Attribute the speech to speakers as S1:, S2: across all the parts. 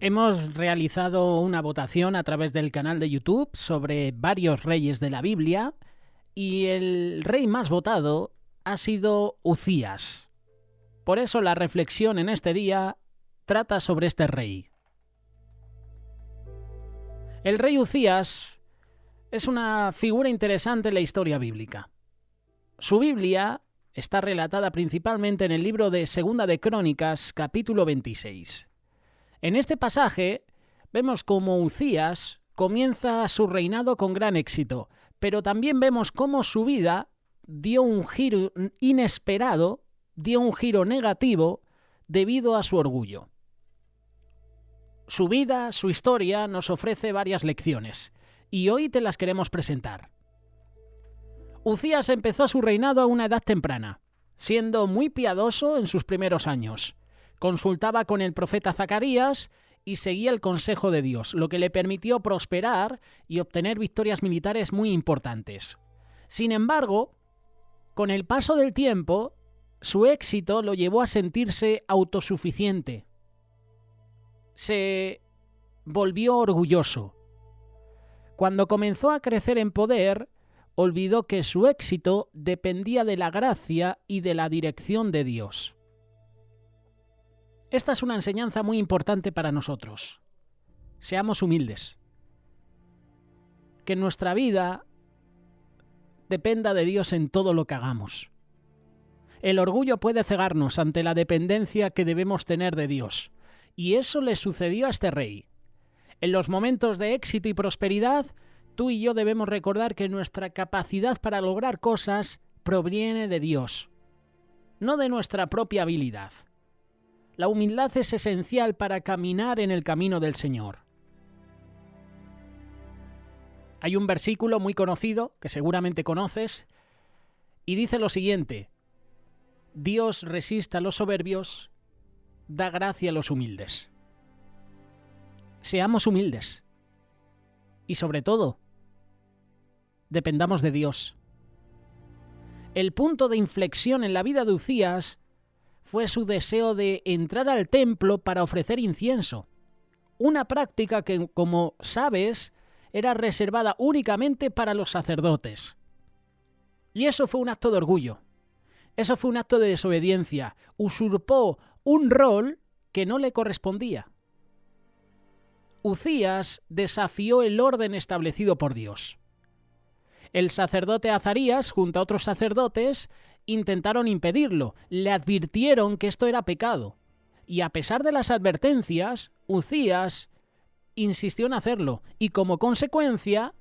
S1: Hemos realizado una votación a través del canal de YouTube sobre varios reyes de la Biblia y el rey más votado ha sido Uzías. Por eso la reflexión en este día trata sobre este rey. El rey Uzías es una figura interesante en la historia bíblica. Su Biblia está relatada principalmente en el libro de Segunda de Crónicas, capítulo 26. En este pasaje vemos cómo Uzías comienza su reinado con gran éxito, pero también vemos cómo su vida dio un giro inesperado, dio un giro negativo debido a su orgullo. Su vida, su historia, nos ofrece varias lecciones, y hoy te las queremos presentar. Uzías empezó su reinado a una edad temprana, siendo muy piadoso en sus primeros años. Consultaba con el profeta Zacarías y seguía el consejo de Dios, lo que le permitió prosperar y obtener victorias militares muy importantes. Sin embargo, con el paso del tiempo, su éxito lo llevó a sentirse autosuficiente. Se volvió orgulloso. Cuando comenzó a crecer en poder, olvidó que su éxito dependía de la gracia y de la dirección de Dios. Esta es una enseñanza muy importante para nosotros. Seamos humildes. Que nuestra vida dependa de Dios en todo lo que hagamos. El orgullo puede cegarnos ante la dependencia que debemos tener de Dios. Y eso le sucedió a este rey. En los momentos de éxito y prosperidad, tú y yo debemos recordar que nuestra capacidad para lograr cosas proviene de Dios, no de nuestra propia habilidad. La humildad es esencial para caminar en el camino del Señor. Hay un versículo muy conocido, que seguramente conoces, y dice lo siguiente: Dios resiste a los soberbios, da gracia a los humildes. Seamos humildes. Y sobre todo, dependamos de Dios. El punto de inflexión en la vida de Uzías fue su deseo de entrar al templo para ofrecer incienso, una práctica que, como sabes, era reservada únicamente para los sacerdotes. Y eso fue un acto de orgullo, eso fue un acto de desobediencia, usurpó un rol que no le correspondía. Uzías desafió el orden establecido por Dios. El sacerdote Azarías, junto a otros sacerdotes, intentaron impedirlo, le advirtieron que esto era pecado. Y a pesar de las advertencias, Uzías insistió en hacerlo, y como consecuencia,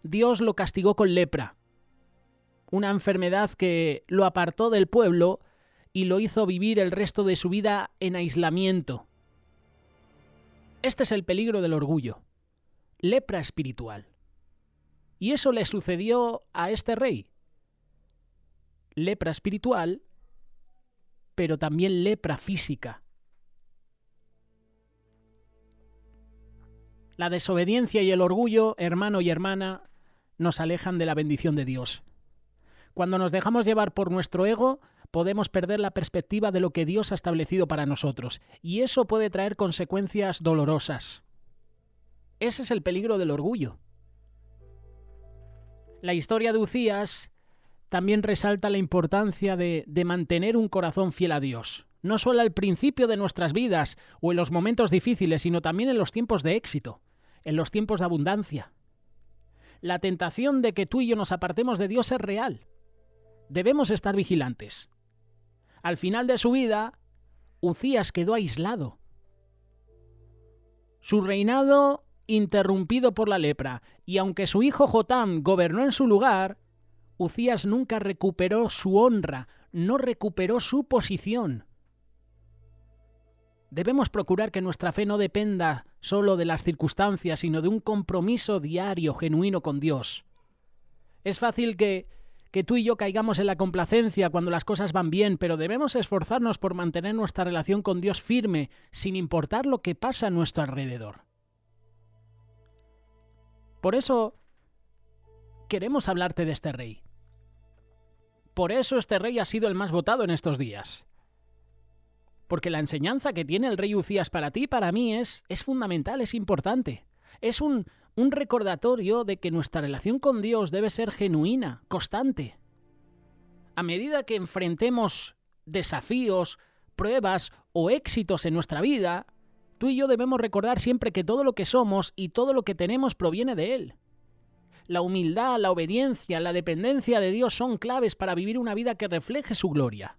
S1: Dios lo castigó con lepra, una enfermedad que lo apartó del pueblo y lo hizo vivir el resto de su vida en aislamiento. Este es el peligro del orgullo, lepra espiritual. Y eso le sucedió a este rey. Lepra espiritual, pero también lepra física. La desobediencia y el orgullo, hermano y hermana, nos alejan de la bendición de Dios. Cuando nos dejamos llevar por nuestro ego, podemos perder la perspectiva de lo que Dios ha establecido para nosotros, y eso puede traer consecuencias dolorosas. Ese es el peligro del orgullo. La historia de Uzías también resalta la importancia de mantener un corazón fiel a Dios, no solo al principio de nuestras vidas o en los momentos difíciles, sino también en los tiempos de éxito, en los tiempos de abundancia. La tentación de que tú y yo nos apartemos de Dios es real. Debemos estar vigilantes. Al final de su vida, Uzías quedó aislado. Su reinado interrumpido por la lepra, y aunque su hijo Jotam gobernó en su lugar, Uzías nunca recuperó su honra, no recuperó su posición. Debemos procurar que nuestra fe no dependa solo de las circunstancias, sino de un compromiso diario, genuino con Dios. Es fácil que tú y yo caigamos en la complacencia cuando las cosas van bien, pero debemos esforzarnos por mantener nuestra relación con Dios firme, sin importar lo que pasa a nuestro alrededor. Por eso queremos hablarte de este rey. Por eso este rey ha sido el más votado en estos días. porque la enseñanza que tiene el rey Uzías para ti y para mí es fundamental, es importante. Es un recordatorio de que nuestra relación con Dios debe ser genuina, constante. A medida que enfrentemos desafíos, pruebas o éxitos en nuestra vida, tú y yo debemos recordar siempre que todo lo que somos y todo lo que tenemos proviene de Él. La humildad, la obediencia, la dependencia de Dios son claves para vivir una vida que refleje su gloria.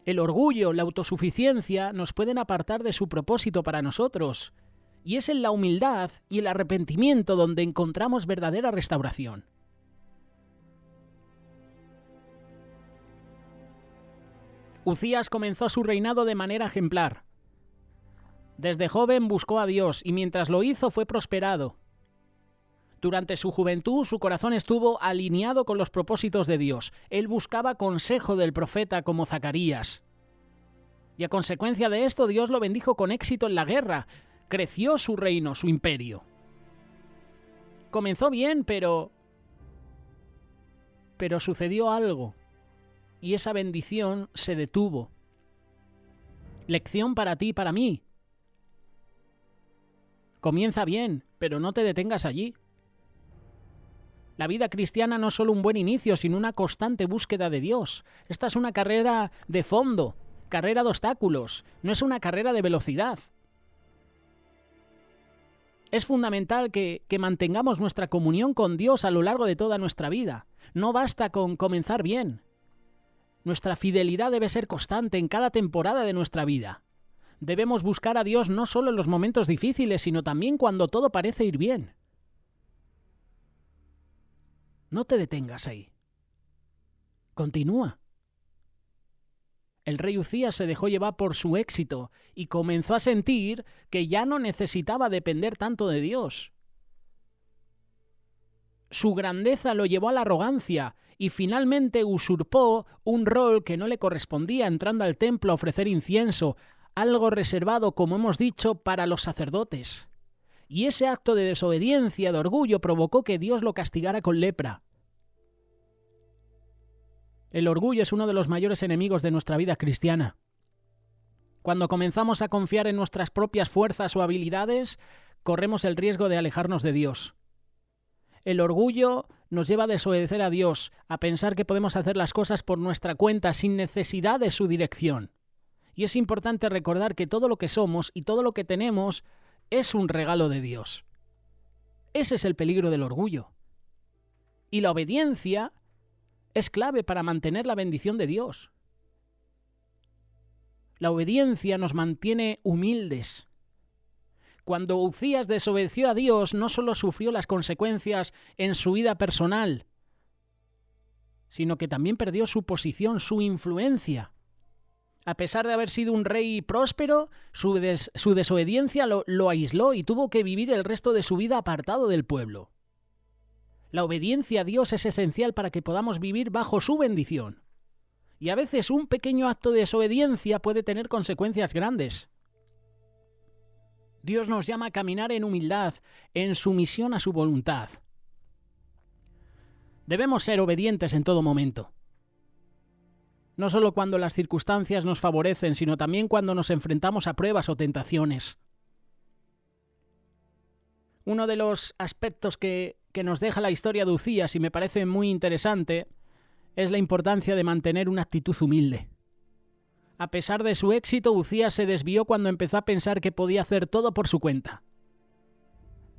S1: El orgullo, la autosuficiencia nos pueden apartar de su propósito para nosotros, y es en la humildad y el arrepentimiento donde encontramos verdadera restauración. Uzías comenzó su reinado de manera ejemplar. Desde joven buscó a Dios y mientras lo hizo fue prosperado. Durante su juventud su corazón estuvo alineado con los propósitos de Dios. Él buscaba consejo del profeta como Zacarías. Y a consecuencia de esto Dios lo bendijo con éxito en la guerra. Creció su reino, su imperio. Comenzó bien, pero sucedió algo. Y esa bendición se detuvo. Lección para ti y para mí. Comienza bien, pero no te detengas allí. La vida cristiana no es solo un buen inicio, sino una constante búsqueda de Dios. Esta es una carrera de fondo, carrera de obstáculos, no es una carrera de velocidad. Es fundamental que mantengamos nuestra comunión con Dios a lo largo de toda nuestra vida. No basta con comenzar bien. Nuestra fidelidad debe ser constante en cada temporada de nuestra vida. Debemos buscar a Dios no solo en los momentos difíciles, sino también cuando todo parece ir bien. No te detengas ahí. Continúa. El rey Uzías se dejó llevar por su éxito y comenzó a sentir que ya no necesitaba depender tanto de Dios. Su grandeza lo llevó a la arrogancia y finalmente usurpó un rol que no le correspondía entrando al templo a ofrecer incienso, algo reservado, como hemos dicho, para los sacerdotes. Y ese acto de desobediencia, de orgullo, provocó que Dios lo castigara con lepra. El orgullo es uno de los mayores enemigos de nuestra vida cristiana. Cuando comenzamos a confiar en nuestras propias fuerzas o habilidades, corremos el riesgo de alejarnos de Dios. El orgullo nos lleva a desobedecer a Dios, a pensar que podemos hacer las cosas por nuestra cuenta sin necesidad de su dirección. Y es importante recordar que todo lo que somos y todo lo que tenemos es un regalo de Dios. Ese es el peligro del orgullo. Y la obediencia es clave para mantener la bendición de Dios. La obediencia nos mantiene humildes. Cuando Uzías desobedeció a Dios, no solo sufrió las consecuencias en su vida personal, sino que también perdió su posición, su influencia. A pesar de haber sido un rey próspero, su desobediencia lo aisló y tuvo que vivir el resto de su vida apartado del pueblo. La obediencia a Dios es esencial para que podamos vivir bajo su bendición. Y a veces un pequeño acto de desobediencia puede tener consecuencias grandes. Dios nos llama a caminar en humildad, en sumisión a su voluntad. Debemos ser obedientes en todo momento. No solo cuando las circunstancias nos favorecen, sino también cuando nos enfrentamos a pruebas o tentaciones. Uno de los aspectos que nos deja la historia de Uzías y me parece muy interesante es la importancia de mantener una actitud humilde. A pesar de su éxito, Uzías se desvió cuando empezó a pensar que podía hacer todo por su cuenta.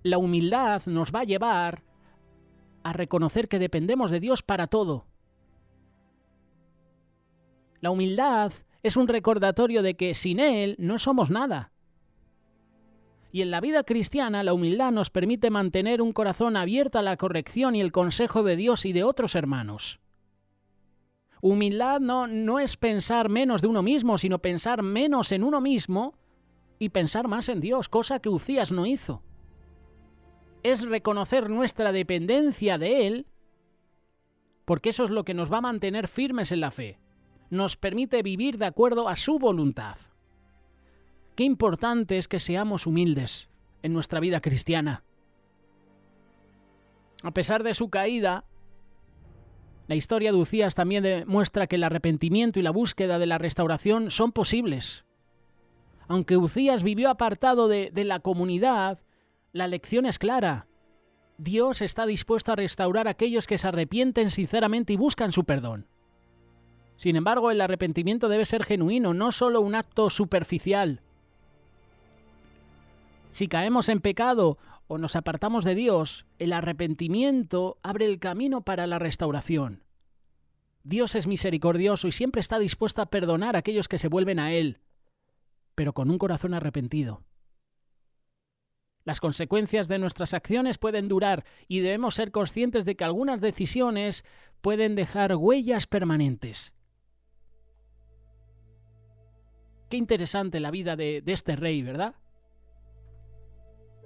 S1: La humildad nos va a llevar a reconocer que dependemos de Dios para todo. La humildad es un recordatorio de que sin Él no somos nada. Y en la vida cristiana, la humildad nos permite mantener un corazón abierto a la corrección y el consejo de Dios y de otros hermanos. Humildad no es pensar menos de uno mismo, sino pensar menos en uno mismo y pensar más en Dios, cosa que Uzías no hizo. Es reconocer nuestra dependencia de Él, porque eso es lo que nos va a mantener firmes en la fe. Nos permite vivir de acuerdo a su voluntad. Qué importante es que seamos humildes en nuestra vida cristiana. A pesar de su caída, La historia de Uzías también demuestra que el arrepentimiento y la búsqueda de la restauración son posibles. Aunque Uzías vivió apartado de la comunidad, la lección es clara. Dios está dispuesto a restaurar a aquellos que se arrepienten sinceramente y buscan su perdón. Sin embargo, el arrepentimiento debe ser genuino, no solo un acto superficial. Si caemos en pecado o nos apartamos de Dios, el arrepentimiento abre el camino para la restauración. Dios es misericordioso y siempre está dispuesto a perdonar a aquellos que se vuelven a Él, pero con un corazón arrepentido. Las consecuencias de nuestras acciones pueden durar y debemos ser conscientes de que algunas decisiones pueden dejar huellas permanentes. Qué interesante la vida de este rey, ¿verdad?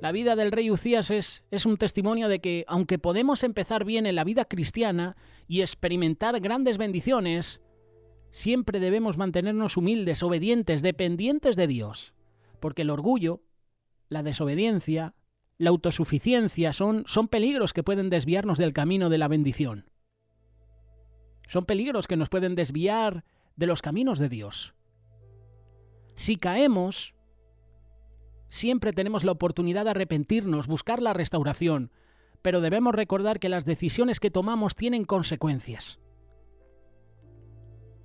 S1: La vida del rey Uzías es un testimonio de que, aunque podemos empezar bien en la vida cristiana y experimentar grandes bendiciones, siempre debemos mantenernos humildes, obedientes, dependientes de Dios, porque el orgullo, la desobediencia, la autosuficiencia son peligros que pueden desviarnos del camino de la bendición. Son peligros que nos pueden desviar de los caminos de Dios. Si caemos, siempre tenemos la oportunidad de arrepentirnos, buscar la restauración, pero debemos recordar que las decisiones que tomamos tienen consecuencias.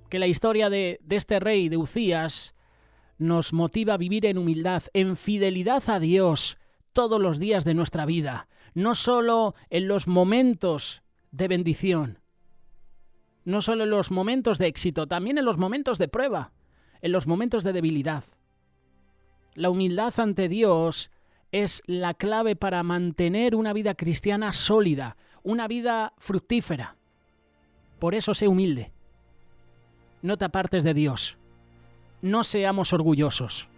S1: Que la historia de este rey, de Uzías, nos motiva a vivir en humildad, en fidelidad a Dios, todos los días de nuestra vida, no solo en los momentos de bendición, no solo en los momentos de éxito, también en los momentos de prueba, en los momentos de debilidad. La humildad ante Dios es la clave para mantener una vida cristiana sólida, una vida fructífera. Por eso sé humilde. No te apartes de Dios. No seamos orgullosos.